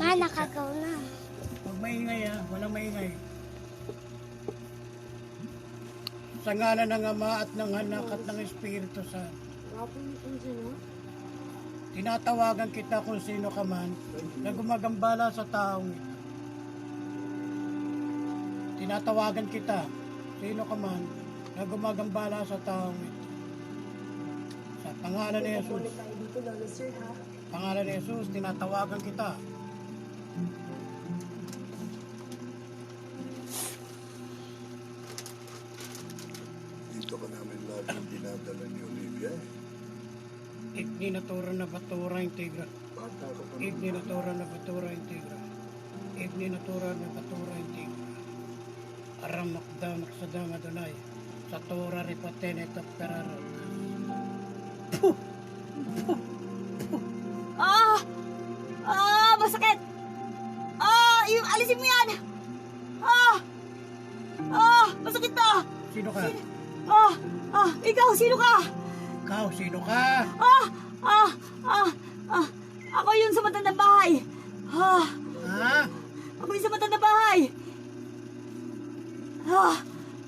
Ma, nakagaw na. Huwag maingay ha, walang maingay. Sa ngalan ng Ama at ng Anak at ng Espiritu Santo. Tinatawagan kita kung sino ka man na gumagambala sa taong ito. Tinatawagan kita, sino ka man na gumagambala sa taong ito. Sa pangalan ni Jesus. Pangalan ni Jesus, tinatawagan kita. Dito ka namin lahat ng dinadala ni Olivia. Igni natura na batura integra. Bata ka pa Igni natura na batura integra. Igni natura na batura integra. Aram makdamak sa dama donay. Sa tora ripatene tapkararo. Masakit! Alisin mo yan! Masakit na! Sino ka? Ikaw, sino ka? Ikaw, sino ka? Ako yun sa matandang bahay. Ha? Ako yun sa matandang bahay.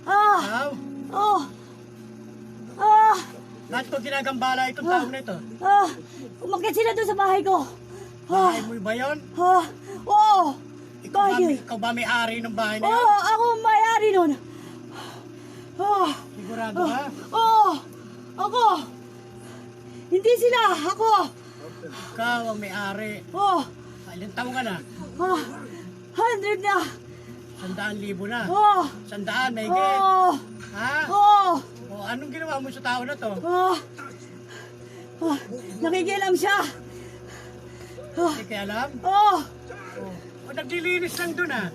Ikaw? Bakit ko ginagambala itong taong na ito? Umakyat sila doon sa bahay ko. Bahay mo ba yun? Oo. Ikaw ba may-ari ng bahay na yun? Oo, ako ang may-ari nun. Sigurado ka? Ako. Hindi sila, ako. Ikaw ang may-ari. Ilang taong ka na? 100 na. 100,000 na. 100, may get. Ha? O, anong ginawa mo sa tao na to? Nakikialam siya. Hindi kaya alam? O, naglilinis lang dun ah.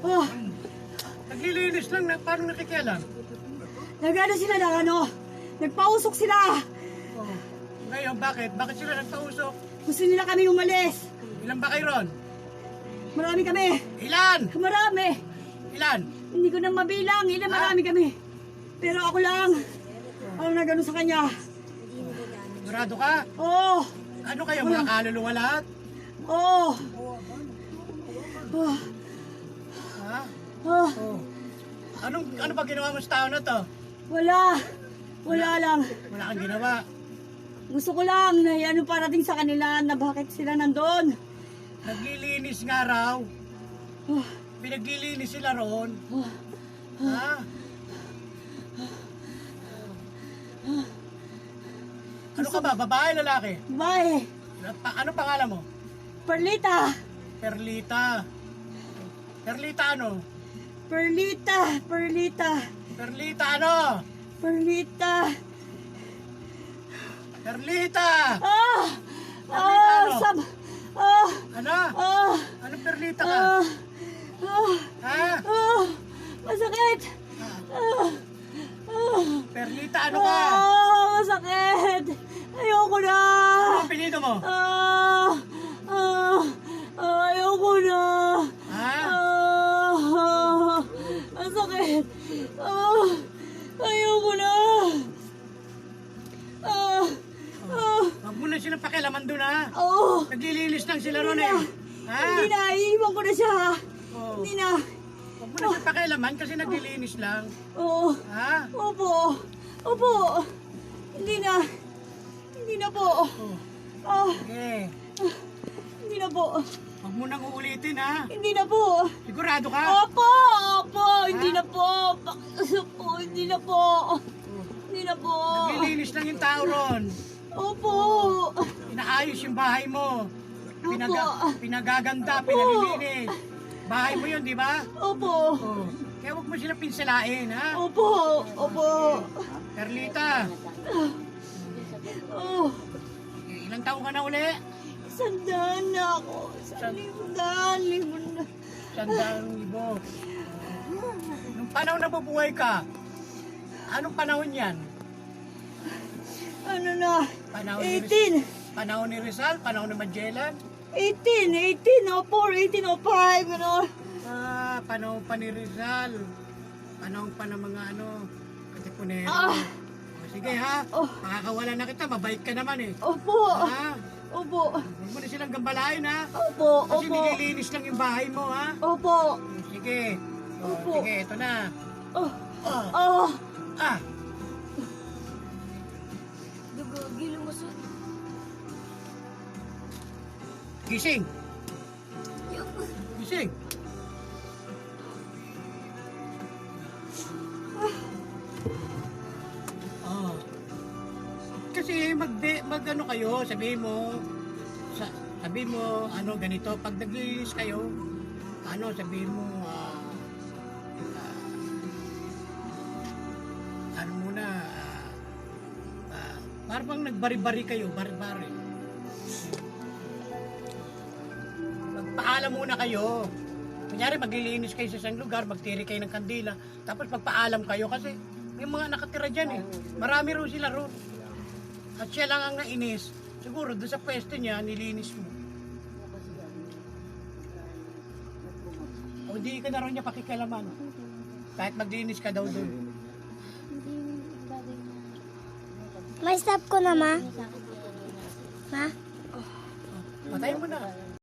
Naglilinis lang, paano nakikialam? Nagano sila ng nagpausok sila. Ngayon, bakit? Bakit sila nagpausok? Gusto nila kami umalis. Ilan ba kayo ron? Marami kami. Ilan? Marami. Ilan? Hindi ko na mabilang. Marami kami. Pero ako lang. Ako na gano'n sa kanya. Sigurado ka? Oo. Ano kayo, mga kaluluwa lahat? Oo. Ha? Oh. Ano ba ginawa mo sa tao na to? Wala. Wala lang. Wala kang ginawa. Gusto ko lang na parating sa kanila na bakit sila nandun. Naglilinis nga raw. Pinaglilinis sila roon. Ha? Ano ka ba? Babae, lalaki? Bye. Ano pangalan mo? Perlita. Perlita. Perlita ano? Perlita. Perlita ano? Perlita. Perlita! Ano? Ano Perlita ka? Ha? Masakit. Perlita ano ka? Masakit. Ayoko na. Ano ang apelyido mo? Ayoko na. Ha? Masakit. Ayoko na. Huwag mo na silang pakialaman doon ha? Oo. Naglilinis lang sila ron eh. Ha? Hindi na. Iiwan ko na siya. Oo. Hindi na. Huwag mo na silang pakialaman kasi naglilinis lang. Oo. Ha? Opo. Hindi na. Hindi na po. Okay. Hindi na po. Huwag mo nang uulitin ha? Hindi na po. Sigurado ka? Opo. Hindi na po. Pakiusap po. Hindi na po. Hindi na po. Naglilinis lang yung tao ron. Opo. Inaayos yung bahay mo. Opo. Pinagaganda, pinalilinis. Bahay mo yun, di ba? Opo. Oh. Kaya huwag mo sila pinsalain, ha? Opo. Perlita, ilang taong ka na uli? 100 na ako. 1,000 na. 100,000. Nung panahon na bubuhay ka, anong panahon yan? Ano na? Panahon 18. Panahon ni Rizal? Panahon ni Magellan? 1805, ano? Panahon pa ni Rizal. Panahon pa ng mga katipunero. Sige ha, makakawala na kita, mabait ka naman eh. Opo. Ha? Opo. Huwag mo na silang gambalain, ha? Opo. Kasi Opo. nililinis lang yung bahay mo, ha? Opo. Sige. Opo. Sige, ito na. Oh. Ah, Oh. ah. Nagagi, lumusot. Gising. Gising. Ah. Kasi mag ano kayo, sabihin mo ano ganito, pag naglilis kayo, ano sabihin mo ano muna parang bang nagbari-bari kayo, bari-bari. Magpaalam muna kayo. Kunyari maglilinis kayo sa isang lugar, magtiri kayo ng kandila, tapos magpaalam kayo kasi may mga nakatira dyan eh. Marami ro sila ro. At siya lang ang nainis. Siguro doon sa pwesto niya, nilinis mo. O hindi ka na rin niya pakikialaman. Kahit maglinis ka daw doon. May stop ko na, ma. Ma? Patayin mo na.